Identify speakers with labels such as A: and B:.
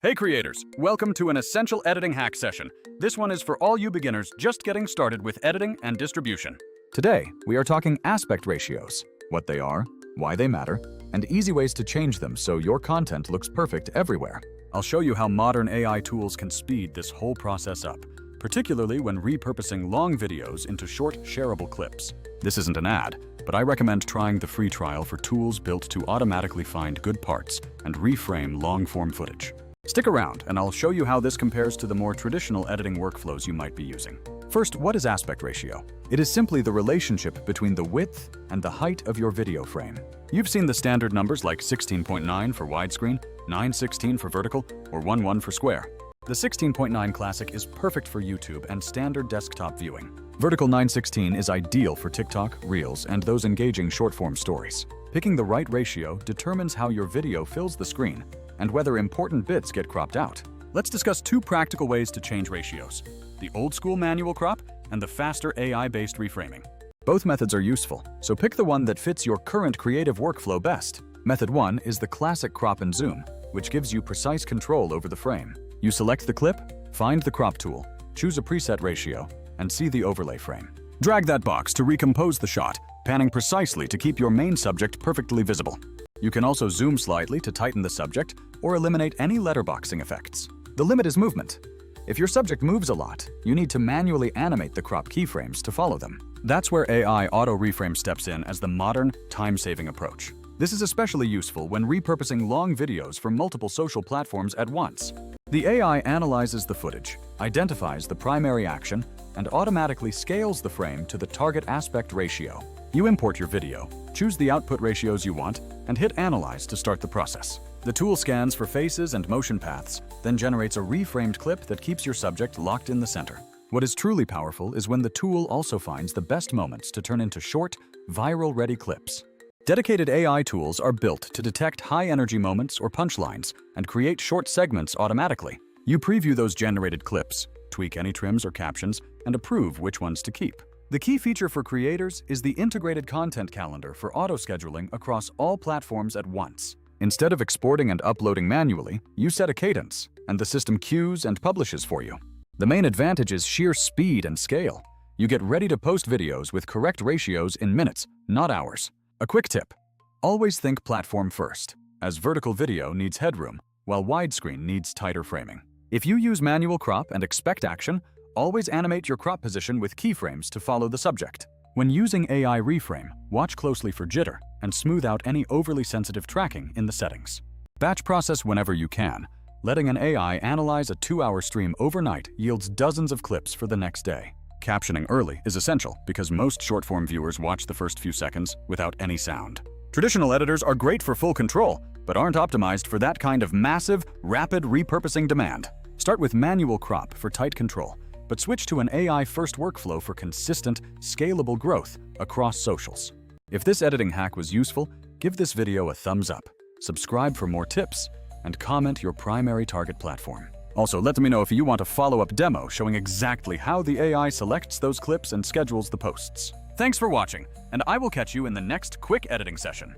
A: Hey creators, welcome to an essential editing hack session. This one is for all you beginners just getting started with editing and distribution. Today, we are talking aspect ratios, what they are, why they matter, and easy ways to change them so your content looks perfect everywhere. I'll show you how modern AI tools can speed this whole process up, particularly when repurposing long videos into short, shareable clips. This isn't an ad, but I recommend trying the free trial for tools built to automatically find good parts and reframe long-form footage. Stick around, and I'll show you how this compares to the more traditional editing workflows you might be using. First, what is aspect ratio? It is simply the relationship between the width and the height of your video frame. You've seen the standard numbers like 16.9 for widescreen, 9:16 for vertical, or 1:1 for square. The 16.9 Classic is perfect for YouTube and standard desktop viewing. Vertical 9:16 is ideal for TikTok, Reels, and those engaging short-form stories. Picking the right ratio determines how your video fills the screen and whether important bits get cropped out. Let's discuss two practical ways to change ratios: the old-school manual crop and the faster AI-based reframing. Both methods are useful, so pick the one that fits your current creative workflow best. Method 1 is the classic crop and zoom, which gives you precise control over the frame. You select the clip, find the crop tool, choose a preset ratio, and see the overlay frame. Drag that box to recompose the shot, panning precisely to keep your main subject perfectly visible. You can also zoom slightly to tighten the subject or eliminate any letterboxing effects. The limit is movement. If your subject moves a lot, you need to manually animate the crop keyframes to follow them. That's where AI auto-reframe steps in as the modern, time-saving approach. This is especially useful when repurposing long videos for multiple social platforms at once. The AI analyzes the footage, identifies the primary action, and automatically scales the frame to the target aspect ratio. You import your video, choose the output ratios you want, and hit Analyze to start the process. The tool scans for faces and motion paths, then generates a reframed clip that keeps your subject locked in the center. What is truly powerful is when the tool also finds the best moments to turn into short, viral-ready clips. Dedicated AI tools are built to detect high-energy moments or punchlines and create short segments automatically. You preview those generated clips, tweak any trims or captions, and approve which ones to keep. The key feature for creators is the integrated content calendar for auto-scheduling across all platforms at once. Instead of exporting and uploading manually, you set a cadence, and the system queues and publishes for you. The main advantage is sheer speed and scale. You get ready to post videos with correct ratios in minutes, not hours. A quick tip: always think platform first, as vertical video needs headroom, while widescreen needs tighter framing. If you use manual crop and expect action, always animate your crop position with keyframes to follow the subject. When using AI reframe, watch closely for jitter and smooth out any overly sensitive tracking in the settings. Batch process whenever you can. Letting an AI analyze a 2-hour stream overnight yields dozens of clips for the next day. Captioning early is essential because most short-form viewers watch the first few seconds without any sound. Traditional editors are great for full control, but aren't optimized for that kind of massive, rapid repurposing demand. Start with manual crop for tight control, but switch to an AI-first workflow for consistent, scalable growth across socials. If this editing hack was useful, give this video a thumbs up, subscribe for more tips, and comment your primary target platform. Also, let me know if you want a follow-up demo showing exactly how the AI selects those clips and schedules the posts. Thanks for watching, and I will catch you in the next quick editing session.